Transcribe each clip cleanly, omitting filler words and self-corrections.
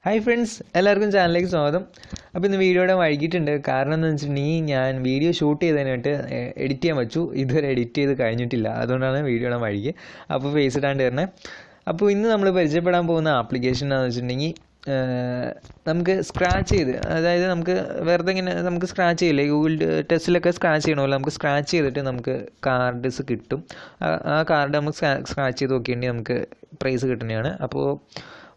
Hi friends, എല്ലാവർക്കും ചാനലിലേക്ക് സ്വാഗതം. അപ്പോൾ ഇന്ന് വീഡിയോയുടെ വൈകിട്ടുണ്ട്. കാരണം എന്താണെന്ന് വെച്ചിട്ടുണ്ടെങ്കിൽ ഞാൻ വീഡിയോ ഷൂട്ട് ചെയ്തതിനായിട്ട് എഡിറ്റ് ചെയ്യാൻ വെച്ചു. ഇതുവരെ എഡിറ്റ് ചെയ്ത് കഴിഞ്ഞിട്ടില്ല, അതുകൊണ്ടാണ് വീഡിയോയുടെ വൈകി. അപ്പോൾ ഫേസ് ഇടാണ്ട് വരണേ. അപ്പോൾ ഇന്ന് നമ്മൾ പരിചയപ്പെടാൻ പോകുന്ന ആപ്ലിക്കേഷൻ എന്താണെന്ന് വെച്ചിട്ടുണ്ടെങ്കിൽ നമുക്ക് സ്ക്രാച്ച് ചെയ്ത്, അതായത് നമുക്ക് വെറുതെ ഇങ്ങനെ നമുക്ക് സ്ക്രാച്ച് ചെയ്യില്ലേ, ഗൂഗിൾ ടെസ്റ്റിലൊക്കെ സ്ക്രാച്ച് ചെയ്യണമല്ലോ, നമുക്ക് സ്ക്രാച്ച് ചെയ്തിട്ട് നമുക്ക് കാർഡ്സ് കിട്ടും. ആ കാർഡ് നമുക്ക് സ്ക്രാച്ച് ചെയ്ത് നോക്കിയിട്ടുണ്ടെങ്കിൽ നമുക്ക് പ്രൈസ് കിട്ടുന്നതാണ്. അപ്പോൾ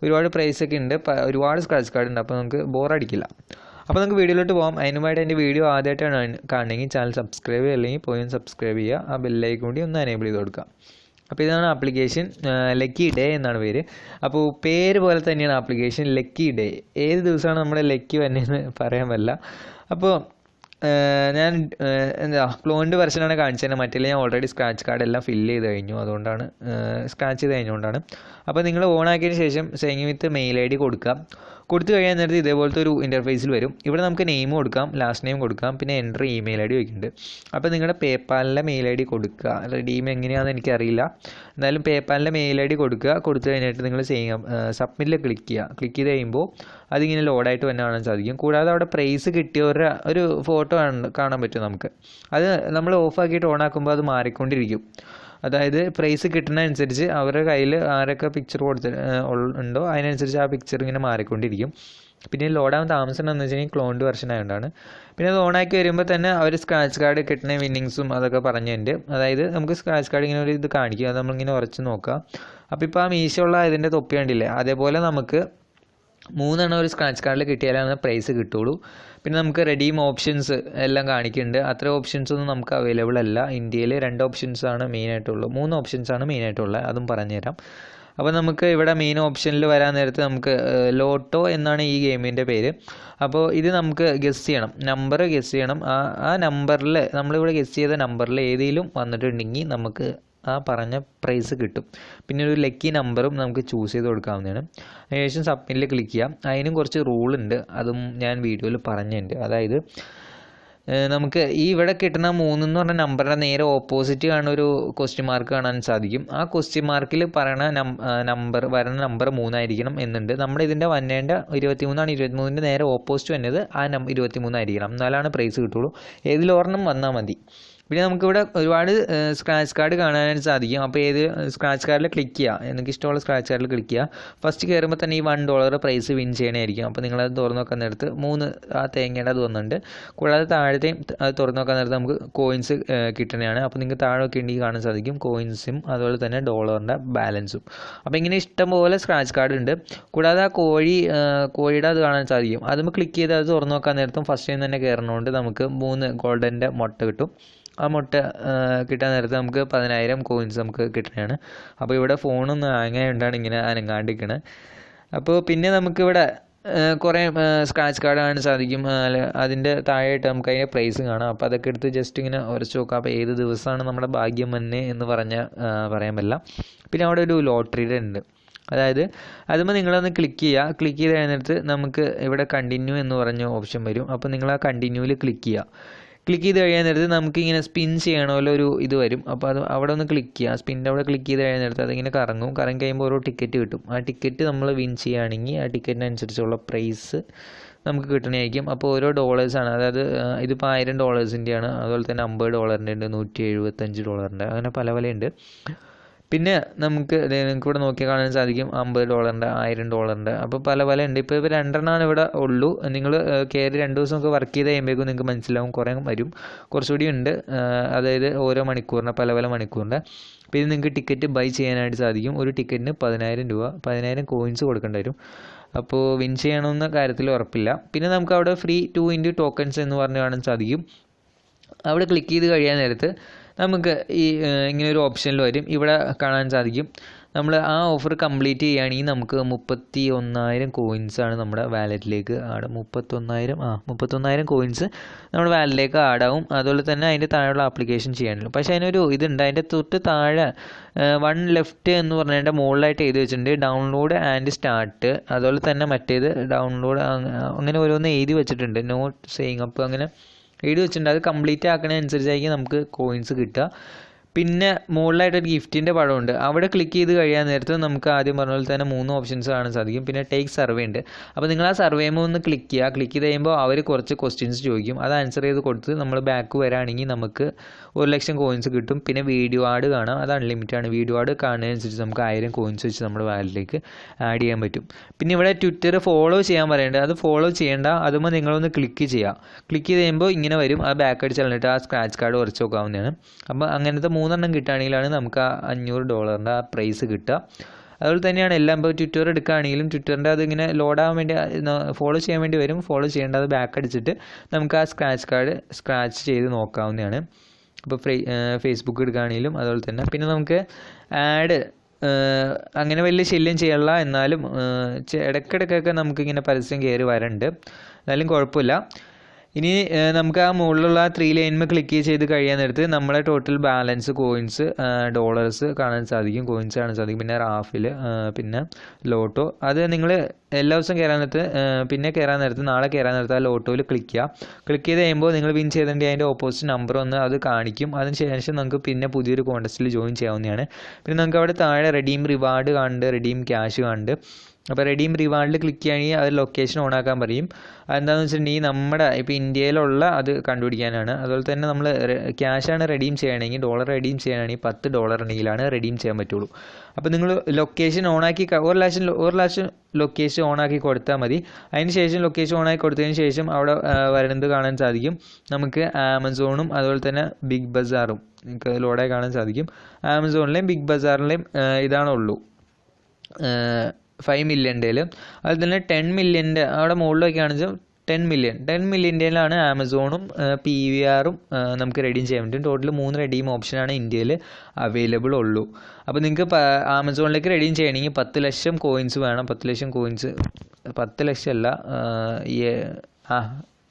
ഒരുപാട് പ്രൈസൊക്കെ ഉണ്ട്, ഒരുപാട് സ്ക്രാച്ച് കാർഡ് ഉണ്ട്. അപ്പോൾ നമുക്ക് ബോറടിക്കില്ല. അപ്പോൾ നമുക്ക് വീഡിയോയിലോട്ട് പോകാം. അതിനുമായിട്ട് എൻ്റെ വീഡിയോ ആദ്യമായിട്ടാണ് കാണണമെങ്കിൽ ചാനൽ സബ്സ്ക്രൈബ് ചെയ്യുക, അല്ലെങ്കിൽ പോയി സബ്സ്ക്രൈബ് ചെയ്യുക. ആ ബെല്ലൈക്കൺ കൂടി ഒന്ന് എനേബിൾ ചെയ്ത് കൊടുക്കുക. അപ്പോൾ ഇതാണ് ആപ്ലിക്കേഷൻ, ലക്കി ഡേ എന്നാണ് പേര്. അപ്പോൾ പേര് പോലെ തന്നെയാണ് ആപ്ലിക്കേഷൻ, ലക്കി ഡേ. ഏത് ദിവസമാണ് നമ്മുടെ ലക്കി വന്നതെന്ന് പറയാൻ പറ്റില്ല. അപ്പോൾ ഞാൻ ക്ലോൺഡ് വെർഷനാണ് കാണിച്ചത്. മറ്റേ ഞാൻ ഓൾറെഡി സ്ക്രാച്ച് കാർഡ് എല്ലാം ഫില്ല് ചെയ്ത് കഴിഞ്ഞു, അതുകൊണ്ടാണ് സ്ക്രാച്ച് ചെയ്ത് കഴിഞ്ഞുകൊണ്ടാണ്. അപ്പോൾ നിങ്ങൾ ഓൺ ആക്കിയതിന് ശേഷം സൈൻ വിത്ത് മെയിൽ ID കൊടുക്കുക. കൊടുത്തു കഴിയാൻ നേരത്തെ ഇതേപോലത്തെ ഒരു ഇൻ്റർഫേസിൽ വരും. ഇവിടെ നമുക്ക് നെയിം കൊടുക്കാം, ലാസ്റ്റ് നെയിം കൊടുക്കാം, പിന്നെ എൻ്റർ ഇമെയിൽ ID വയ്ക്കുന്നുണ്ട്. അപ്പോൾ നിങ്ങളുടെ പേപ്പാലിൻ്റെ മെയിൽ ID കൊടുക്കുക. റെഡീം എങ്ങനെയാണെന്ന് എനിക്കറിയില്ല, എന്തായാലും പേപ്പാലിൻ്റെ മെയിൽ ID കൊടുക്കുക. കൊടുത്തു കഴിഞ്ഞിട്ട് നിങ്ങൾ സബ്മിറ്റിൽ ക്ലിക്ക് ചെയ്യുക. ക്ലിക്ക് ചെയ്ത് കഴിയുമ്പോൾ അതിങ്ങനെ ലോഡായിട്ട് തന്നെ കാണാൻ സാധിക്കും. കൂടാതെ അവിടെ പ്രൈസ് കിട്ടിയവരുടെ ഒരു ഫോട്ടോ കാണാൻ പറ്റും നമുക്ക്. അത് നമ്മൾ ഓഫാക്കിയിട്ട് ഓൺ ആക്കുമ്പോൾ അത് മാറിക്കൊണ്ടിരിക്കും. അതായത് പ്രൈസ് കിട്ടുന്നതനുസരിച്ച് അവരുടെ കയ്യിൽ ആരൊക്കെ പിക്ചർ ഉണ്ടോ അതിനനുസരിച്ച് ആ പിക്ചർ ഇങ്ങനെ മാറിക്കൊണ്ടിരിക്കും. പിന്നെ ലോഡാവാൻ താമസം എന്താണെന്ന് വെച്ച് കഴിഞ്ഞാൽ ക്ലോൺഡ് വെർഷൻ ആയതുകൊണ്ടാണ്. പിന്നെ അത് ഓണാക്കി വരുമ്പോൾ തന്നെ അവർ സ്ക്രാച്ച് കാർഡ് കിട്ടുന്ന വിന്നിങ്സും അതൊക്കെ പറഞ്ഞിട്ടുണ്ട്. അതായത് നമുക്ക് സ്ക്രാച്ച് കാർഡ് ഇങ്ങനെ ഒരു ഇത് കാണിക്കും, അത് നമ്മളിങ്ങനെ ഉറച്ച് നോക്കുക. അപ്പോൾ ഇപ്പോൾ ആ മീശയുള്ള ഇതിൻ്റെ തൊപ്പി കണ്ടില്ലേ, അതേപോലെ നമുക്ക് 3 ഒരു സ്ക്രാച്ച് കാർഡിൽ കിട്ടിയാലാണ് പ്രൈസ് കിട്ടുള്ളൂ. പിന്നെ നമുക്ക് റെഡീം ഓപ്ഷൻസ് എല്ലാം കാണിക്കുന്നുണ്ട്. അത്ര ഓപ്ഷൻസ് ഒന്നും നമുക്ക് അവൈലബിൾ അല്ല. ഇന്ത്യയിൽ 2 ഓപ്ഷൻസാണ് മെയിനായിട്ടുള്ളത്, 3 ഓപ്ഷൻസാണ് മെയിനായിട്ടുള്ളത്, അതും പറഞ്ഞുതരാം. അപ്പോൾ നമുക്ക് ഇവിടെ മെയിൻ ഓപ്ഷനിൽ വരാൻ നേരത്ത് നമുക്ക് ലോട്ടോ എന്നാണ് ഈ ഗെയിമിൻ്റെ പേര്. അപ്പോൾ ഇത് നമുക്ക് ഗസ് ചെയ്യണം, നമ്പർ ഗസ് ചെയ്യണം. ആ നമ്പറിൽ നമ്മളിവിടെ ഗസ് ചെയ്ത നമ്പറിൽ ഏതെങ്കിലും വന്നിട്ടുണ്ടെങ്കിൽ നമുക്ക് ആ പറഞ്ഞ പ്രൈസ് കിട്ടും. പിന്നെ ഒരു ലക്കി നമ്പറും നമുക്ക് ചൂസ് ചെയ്ത് കൊടുക്കാവുന്നതാണ്. അതിനുശേഷം സബ്മിറ്റിൽ ക്ലിക്ക് ചെയ്യാം. അതിനും കുറച്ച് റൂളുണ്ട്, അതും ഞാൻ വീഡിയോയിൽ പറഞ്ഞിട്ടുണ്ട്. അതായത് നമുക്ക് ഈ ഇവിടെ കിട്ടുന്ന 3 എന്ന് പറഞ്ഞ നമ്പറിൻ്റെ നേരെ ഓപ്പോസിറ്റ് കാണുന്ന ഒരു ക്വസ്റ്റ്യൻ മാർക്ക് കാണാൻ സാധിക്കും. ആ ക്വസ്റ്റ്യൻ മാർക്കിൽ പറയുന്ന വരുന്ന നമ്പർ 3 ആയിരിക്കണം എന്നുണ്ട്. നമ്മുടെ ഇതിൻ്റെ വന്നേണ്ട 23 23ൻ്റെ നേരെ ഓപ്പോസിറ്റ് വന്നത് ആ 23 ആയിരിക്കണം, എന്നാലാണ് പ്രൈസ് കിട്ടുള്ളൂ. ഏതിലൊരെണ്ണം വന്നാൽ മതി. പിന്നെ നമുക്കിവിടെ ഒരുപാട് സ്ക്രാച്ച് കാർഡ് കാണാനായിട്ട് സാധിക്കും. അപ്പോൾ ഏത് സ്ക്രാച്ച് കാർഡിൽ ക്ലിക്ക് ചെയ്യുക, എനിക്ക് ഇഷ്ടമുള്ള സ്ക്രാച്ച് കാർഡിൽ ക്ലിക്ക് ചെയ്യുക. ഫസ്റ്റ് കയറുമ്പോൾ തന്നെ ഈ $1 പ്രൈസ് വിൻ ചെയ്യണമായിരിക്കും. അപ്പോൾ നിങ്ങളത് തുറന്നു നോക്കാൻ നേരത്ത് 3 ആ തേങ്ങയുടെ അത് വന്നിട്ടുണ്ട്. കൂടാതെ താഴത്തെയും അത് തുറന്നു നോക്കാൻ നേരത്ത് നമുക്ക് കോയിൻസ് കിട്ടുന്നതാണ്. അപ്പോൾ നിങ്ങൾക്ക് താഴെ ഒക്കെ ഉണ്ടെങ്കിൽ കാണാൻ സാധിക്കും കോയിൻസും അതുപോലെ തന്നെ ഡോളറിൻ്റെ ബാലൻസും. അപ്പോൾ ഇങ്ങനെ ഇഷ്ടംപോലെ സ്ക്രാച്ച് കാർഡ് ഉണ്ട്. കൂടാതെ ആ കോഴിയുടെ അത് കാണാൻ സാധിക്കും. അതുമ്പോൾ ക്ലിക്ക് ചെയ്ത് അത് തുറന്നു നോക്കാൻ നേരത്തും ഫസ്റ്റ് ടൈം തന്നെ കയറുന്നതുകൊണ്ട് നമുക്ക് 3 ഗോൾഡൻ്റെ മുട്ട കിട്ടും. ആ മുട്ട കിട്ടാൻ നേരത്ത് നമുക്ക് 10,000 കോയിൻസ് നമുക്ക് കിട്ടുന്നതാണ്. അപ്പോൾ ഇവിടെ ഫോണൊന്ന് അങ്ങനെയുണ്ടാണ് ഇങ്ങനെ അനങ്ങാണ്ടിരിക്കണത്. അപ്പോൾ പിന്നെ നമുക്കിവിടെ കുറേ സ്ക്രാച്ച് കാർഡ് കാണാൻ സാധിക്കും. അതിൻ്റെ താഴെയായിട്ട് നമുക്ക് അതിൻ്റെ പ്രൈസ് കാണാം. അപ്പോൾ അതൊക്കെ എടുത്ത് ജസ്റ്റ് ഇങ്ങനെ ഉരച്ച് നോക്കാം. അപ്പോൾ ഏത് ദിവസമാണ് നമ്മുടെ ഭാഗ്യം വന്നേ എന്ന് പറയാൻ പറ്റില്ല. പിന്നെ അവിടെ ഒരു ലോട്ടറിയുടെ ഉണ്ട്. അതായത് അതുമ്പോൾ നിങ്ങളൊന്ന് ക്ലിക്ക് ചെയ്യുക. ക്ലിക്ക് ചെയ്ത് കഴിഞ്ഞിട്ട് നമുക്ക് ഇവിടെ കണ്ടിന്യൂ എന്ന് പറഞ്ഞ ഓപ്ഷൻ വരും. അപ്പോൾ നിങ്ങൾ ആ കണ്ടിന്യൂവിൽ ക്ലിക്ക് ചെയ്യുക. ക്ലിക്ക് ചെയ്ത് കഴിയാൻ നേരത്ത് നമുക്കിങ്ങനെ സ്പിൻ ചെയ്യണമല്ലോ ഒരു ഇത് വരും. അപ്പോൾ അത് അവിടെ ഒന്ന് ക്ലിക്ക് ചെയ്യുക. സ്പിൻ്റെ അവിടെ ക്ലിക്ക് ചെയ്ത് കഴിയാൻ നേരത്ത് അതിങ്ങനെ കറങ്ങി കഴിയുമ്പോൾ ഓരോ ടിക്കറ്റ് കിട്ടും. ആ ടിക്കറ്റ് നമ്മൾ വിൻ ചെയ്യുകയാണെങ്കിൽ ആ ടിക്കറ്റിനനുസരിച്ചുള്ള പ്രൈസ് നമുക്ക് കിട്ടണമായിരിക്കും. അപ്പോൾ ഓരോ ഡോളേഴ്സാണ്, അതായത് ഇതിപ്പോൾ $1,000ൻ്റെയാണ്, അതുപോലെ തന്നെ $50 ഉണ്ട്, $175 അങ്ങനെ പല ഉണ്ട്. പിന്നെ നിങ്ങൾക്ക് ഇവിടെ നോക്കിയാൽ കാണാൻ സാധിക്കും $50, $1,000. അപ്പോൾ പല ഉണ്ട്. ഇപ്പോൾ 2 ഇവിടെ ഉള്ളൂ. നിങ്ങൾ കയറി 2 ദിവസമൊക്കെ വർക്ക് ചെയ്ത് കഴിയുമ്പോഴേക്കും നിങ്ങൾക്ക് മനസ്സിലാവും കുറേ വരും, കുറച്ചുകൂടി ഉണ്ട്. അതായത് ഓരോ മണിക്കൂറിൻ്റെ പല മണിക്കൂറിൻ്റെ. പിന്നെ നിങ്ങൾക്ക് ടിക്കറ്റ് ബൈ ചെയ്യാനായിട്ട് സാധിക്കും. ഒരു ടിക്കറ്റിന് 10,000 രൂപ, 10,000 കോയിൻസ് കൊടുക്കേണ്ടി വരും. അപ്പോൾ വിൻ ചെയ്യണമെന്ന കാര്യത്തിൽ ഉറപ്പില്ല. പിന്നെ നമുക്ക് അവിടെ ഫ്രീ 2 ടോക്കൺസ് എന്ന് പറഞ്ഞ് കാണാൻ സാധിക്കും. അവിടെ ക്ലിക്ക് ചെയ്ത് കഴിയാൻ നേരത്ത് നമുക്ക് ഈ ഇങ്ങനെ ഒരു ഓപ്ഷനിൽ വരും. ഇവിടെ കാണാൻ സാധിക്കും നമ്മൾ ആ ഓഫർ കംപ്ലീറ്റ് ചെയ്യുകയാണെങ്കിൽ നമുക്ക് 31,000 കോയിൻസാണ് നമ്മുടെ വാലറ്റിലേക്ക് 31,000 കോയിൻസ് നമ്മുടെ വാലറ്റിലേക്ക് ആഡാവും. അതുപോലെ തന്നെ അതിൻ്റെ താഴെയുള്ള ആപ്ലിക്കേഷൻ ചെയ്യാനുള്ളൂ. പക്ഷേ അതിനൊരു ഇതുണ്ട്, അതിൻ്റെ തൊട്ട് താഴെ 1 ലെഫ്റ്റ് എന്ന് പറഞ്ഞതിൻ്റെ മുകളിലായിട്ട് എഴുതി വെച്ചിട്ടുണ്ട് ഡൗൺലോഡ് ആൻഡ് സ്റ്റാർട്ട്. അതുപോലെ തന്നെ മറ്റേത് ഡൗൺലോഡ് അങ്ങനെ ഓരോന്ന് എഴുതി വെച്ചിട്ടുണ്ട്, നോട്ട് സെയിങ് അപ്പ് അങ്ങനെ എഴുതി വെച്ചിട്ടുണ്ട്. അത് കംപ്ലീറ്റ് ആക്കണതനുസരിച്ചായിരിക്കും നമുക്ക് കോയിൻസ് കിട്ടുക. പിന്നെ മുകളിലായിട്ടൊരു ഗിഫ്റ്റിൻ്റെ പടമുണ്ട്. അവിടെ ക്ലിക്ക് ചെയ്ത് കഴിയാൻ നേരത്ത് നമുക്ക് ആദ്യം പറഞ്ഞ പോലെ തന്നെ 3 ഓപ്ഷൻസ് കാണാൻ സാധിക്കും. പിന്നെ ടേക്ക് സർവേ ഉണ്ട്. അപ്പോൾ നിങ്ങൾ ആ സർവേമോ ഒന്ന് ക്ലിക്ക് ചെയ്യുക. ക്ലിക്ക് ചെയ്ത് കഴിയുമ്പോൾ അവർ കുറച്ച് ക്വസ്റ്റ്യൻസ് ചോദിക്കും. അത് ആൻസർ ചെയ്ത് കൊടുത്ത് നമ്മൾ ബാക്ക് വരാണെങ്കിൽ നമുക്ക് 1,00,000 കോയിൻസ് കിട്ടും. പിന്നെ വീഡിയോ ആഡ് കാണാം. അത് അൺലിമിറ്റഡ് ആണ്. വീഡിയോ ആഡ് കാണുന്നതനുസരിച്ച് നമുക്ക് 1000 കോയിൻസ് വെച്ച് നമ്മുടെ വാലറ്റിലേക്ക് ആഡ് ചെയ്യാൻ പറ്റും. പിന്നെ ഇവിടെ ട്വിറ്റർ ഫോളോ ചെയ്യാൻ പറയുന്നുണ്ട്. അത് ഫോളോ ചെയ്യേണ്ട. അതുമ്പോൾ നിങ്ങളൊന്ന് ക്ലിക്ക് ചെയ്യുക. ക്ലിക്ക് ചെയ്ത് കഴിയുമ്പോൾ ഇങ്ങനെ വരും. ആ ബാക്ക് അടിച്ച് കളഞ്ഞിട്ട് ആ സ്ക്രാച്ച് കാർഡ് കുറച്ച് നോക്കാവുന്നതാണ്. അപ്പോൾ അങ്ങനത്തെ 3 എണ്ണം കിട്ടുകയാണെങ്കിലാണ് നമുക്ക് ആ $500 ആ പ്രൈസ് കിട്ടുക. അതുപോലെ തന്നെയാണ് എല്ലാം. ഇപ്പോൾ ട്വിറ്റർ എടുക്കുകയാണെങ്കിലും ട്വിറ്ററിൻ്റെ അത് ഇങ്ങനെ ലോഡാകാൻ വേണ്ടി ഫോളോ ചെയ്യാൻ വേണ്ടി വരും. ഫോളോ ചെയ്യേണ്ടത് ബാക്ക് അടിച്ചിട്ട് നമുക്ക് ആ സ്ക്രാച്ച് കാർഡ് സ്ക്രാച്ച് ചെയ്ത് നോക്കാവുന്നതാണ്. അപ്പോൾ ഫേസ്ബുക്ക് എടുക്കുകയാണെങ്കിലും അതുപോലെ തന്നെ. പിന്നെ നമുക്ക് ആഡ് അങ്ങനെ വലിയ ശല്യം ചെയ്യാനുള്ള, എന്നാലും ഇടയ്ക്കിടയ്ക്കൊക്കെ നമുക്കിങ്ങനെ പരസ്യം കയറി വരണ്ട്. എന്നാലും കുഴപ്പമില്ല. ഇനി നമുക്ക് ആ മുകളിലുള്ള 3 ലൈനിൽ ക്ലിക്ക് ചെയ്ത് കഴിയാൻ നേരത്ത് നമ്മളെ ടോട്ടൽ ബാലൻസ് കോയിൻസ് ഡോളേഴ്സ് കാണാൻ സാധിക്കും. കോയിൻസ് കാണാൻ സാധിക്കും. പിന്നെ റാഫിൽ, പിന്നെ ലോട്ടോ. അത് നിങ്ങൾ എല്ലാ ദിവസവും കയറാൻ നേരത്ത്, പിന്നെ കയറാൻ നേരത്ത്, നാളെ കയറാൻ നേരത്ത് ആ ലോട്ടോയിൽ ക്ലിക്ക് ചെയ്യുക. ക്ലിക്ക് ചെയ്ത് കഴിയുമ്പോൾ നിങ്ങൾ വിൻ ചെയ്തിട്ടുണ്ടെങ്കിൽ അതിൻ്റെ ഓപ്പോസിറ്റ് നമ്പർ ഒന്ന് അത് കാണിക്കും. അതിന് ശേഷം നമുക്ക് പിന്നെ പുതിയൊരു കോൺടെസ്റ്റിൽ ജോയിൻ ചെയ്യാവുന്നതാണ്. പിന്നെ നമുക്ക് അവിടെ താഴെ റെഡീം റിവാർഡ് കാണുന്നുണ്ട്, റെഡീം ക്യാഷ് കാണുന്നുണ്ട്. അപ്പോൾ റെഡീം റിവാർഡിൽ ക്ലിക്ക് ചെയ്യുകയാണെങ്കിൽ അത് ലൊക്കേഷൻ ഓൺ ആക്കാൻ പറയും. അതെന്താണെന്ന് വെച്ചിട്ടുണ്ടെങ്കിൽ നമ്മുടെ ഇപ്പോൾ ഇന്ത്യയിലുള്ള അത് കണ്ടുപിടിക്കാനാണ്. അതുപോലെ തന്നെ നമ്മൾ ക്യാഷാണ് റെഡീം ചെയ്യണമെങ്കിൽ, ഡോളർ റെഡീം ചെയ്യാനാണെങ്കിൽ $10 ഉണ്ടെങ്കിലാണ് റെഡീം ചെയ്യാൻ പറ്റുള്ളൂ. അപ്പോൾ നിങ്ങൾ ലൊക്കേഷൻ ഓണാക്കി 1,00,000 ലൊക്കേഷൻ ഓണാക്കി കൊടുത്താൽ മതി. അതിന് ശേഷം ലൊക്കേഷൻ ഓണാക്കി കൊടുത്തതിന് ശേഷം അവിടെ വരുന്നത് കാണാൻ സാധിക്കും. നമുക്ക് ആമസോണും അതുപോലെ തന്നെ ബിഗ് ബസാറും നിങ്ങൾക്ക് ലോഡായി കാണാൻ സാധിക്കും. ആമസോണിലെയും ബിഗ് ബസാറിലെയും ഇതാണുള്ളൂ 5 മില്യൻ്റെയിൽ. അതുപോലെ തന്നെ 10 മില്യൻ്റെ അവിടെ മുകളിലൊക്കെ ആണെന്ന് 10 മില്യൻ്റെയിലാണ് ആമസോണും PVRും നമുക്ക് റെഡീം ചെയ്യാൻ പറ്റും. ടോട്ടൽ 3 റെഡീം ഓപ്ഷനാണ് ഇന്ത്യയിൽ അവൈലബിൾ ഉള്ളൂ. അപ്പോൾ നിങ്ങൾക്ക് ആമസോണിലേക്ക് റെഡീം ചെയ്യണമെങ്കിൽ 10 ലക്ഷം കോയിൻസ് വേണം. 10 ലക്ഷം കോയിൻസ് 10 ലക്ഷം അല്ല,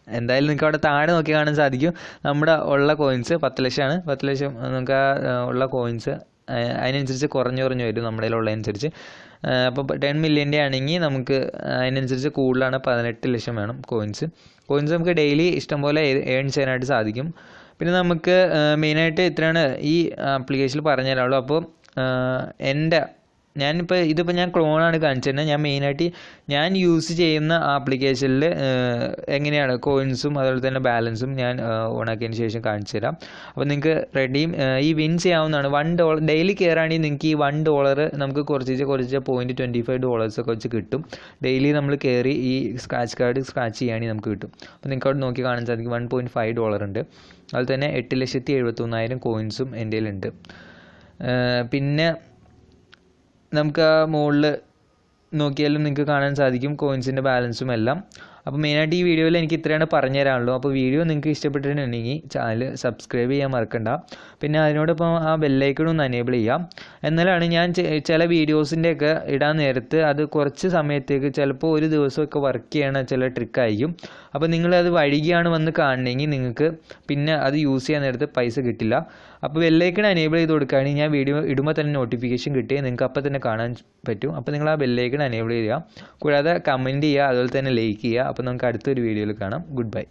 എന്തായാലും നിങ്ങൾക്ക് അവിടെ താഴെ നോക്കി കാണാൻ സാധിക്കും. നമ്മുടെ ഉള്ള കോയിൻസ് 10 ലക്ഷമാണ്. 10 ലക്ഷം നമുക്ക് ഉള്ള കോയിൻസ് അതിനനുസരിച്ച് കുറഞ്ഞു വരും നമ്മുടെ കയ്യിലുള്ളതനുസരിച്ച്. അപ്പോൾ 10 മില്യൻ്റെ ആണെങ്കിൽ നമുക്ക് അതിനനുസരിച്ച് കൂടുതലാണ്. 18 ലക്ഷം വേണം കോയിൻസ് നമുക്ക് ഡെയിലി ഇഷ്ടംപോലെ ഏൺ ചെയ്യാനായിട്ട് സാധിക്കും. പിന്നെ നമുക്ക് മെയിനായിട്ട് ഇത്രയാണ് ഈ ആപ്ലിക്കേഷനിൽ പറഞ്ഞു തരാനുള്ളൂ. അപ്പോൾ ഇതിപ്പോൾ ഞാൻ ക്ലോണാണ് കാണിച്ചത്. ഞാൻ മെയിനായിട്ട് ഞാൻ യൂസ് ചെയ്യുന്ന ആപ്ലിക്കേഷനിൽ എങ്ങനെയാണ് കോയിൻസും അതുപോലെ തന്നെ ബാലൻസും ഞാൻ ഓണാക്കിയതിന് ശേഷം കാണിച്ചു തരാം. അപ്പോൾ നിങ്ങൾക്ക് ഈ വിൻ ചെയ്യാവുന്നതാണ്. $1 ഡെയിലി കയറുകയാണെങ്കിൽ നിങ്ങൾക്ക് ഈ $1 നമുക്ക് കുറച്ച് $0.25 ഒക്കെ വെച്ച് കിട്ടും. ഡെയിലി നമ്മൾ കയറി ഈ സ്ക്രാച്ച് കാർഡ് സ്ക്രാച്ച് ചെയ്യുകയാണെങ്കിൽ നമുക്ക് കിട്ടും. അപ്പോൾ നിങ്ങൾക്ക് അവിടെ നോക്കി കാണാൻ സാധിക്കും $1.5 ഉണ്ട്. അതുപോലെ തന്നെ 8,71,000 കോയിൻസും എൻ്റെ കയ്യിലുണ്ട്. പിന്നെ നമുക്ക് ആ മുകളിൽ നോക്കിയാലും നിങ്ങൾക്ക് കാണാൻ സാധിക്കും കോയിൻസിൻ്റെ ബാലൻസും എല്ലാം. അപ്പോൾ മെയിനായിട്ട് ഈ വീഡിയോയിൽ എനിക്ക് ഇത്രയാണ് പറഞ്ഞു തരാനുള്ളൂ. അപ്പോൾ വീഡിയോ നിങ്ങൾക്ക് ഇഷ്ടപ്പെട്ടിട്ടുണ്ടെങ്കിൽ ചാനൽ സബ്സ്ക്രൈബ് ചെയ്യാൻ മറക്കണ്ട. പിന്നെ അതിനോടൊപ്പം ആ ബെല്ലൈക്കൺ ഒന്ന് എനേബിൾ ചെയ്യാം. എന്നാലാണ് ഞാൻ ചില വീഡിയോസിൻ്റെയൊക്കെ ഇടാൻ നേരത്ത് അത് കുറച്ച് സമയത്തേക്ക് ചിലപ്പോൾ ഒരു ദിവസമൊക്കെ വർക്ക് ചെയ്യണ ചില ട്രിക്കായിരിക്കും. അപ്പോൾ നിങ്ങളത് വൈകിയാണ് വന്ന് കാണണമെങ്കിൽ നിങ്ങൾക്ക് പിന്നെ അത് യൂസ് ചെയ്യാൻ നേരത്ത് പൈസ കിട്ടില്ല. അപ്പോൾ ബെല്ലൈക്കൺ എനേബിൾ ചെയ്ത് കൊടുക്കുകയാണെങ്കിൽ ഞാൻ വീഡിയോ ഇടുമ്പോൾ തന്നെ നോട്ടിഫിക്കേഷൻ കിട്ടുകയും നിങ്ങൾക്ക് അപ്പോൾ തന്നെ കാണാൻ പറ്റും. അപ്പോൾ നിങ്ങൾ ആ ബെല്ലൈക്കൺ എനേബിൾ ചെയ്യുക. കൂടാതെ കമൻറ്റ് ചെയ്യുക, അതുപോലെ തന്നെ ലൈക്ക് ചെയ്യുക. അപ്പോൾ നമുക്ക് അടുത്തൊരു വീഡിയോയിൽ കാണാം. Good bye.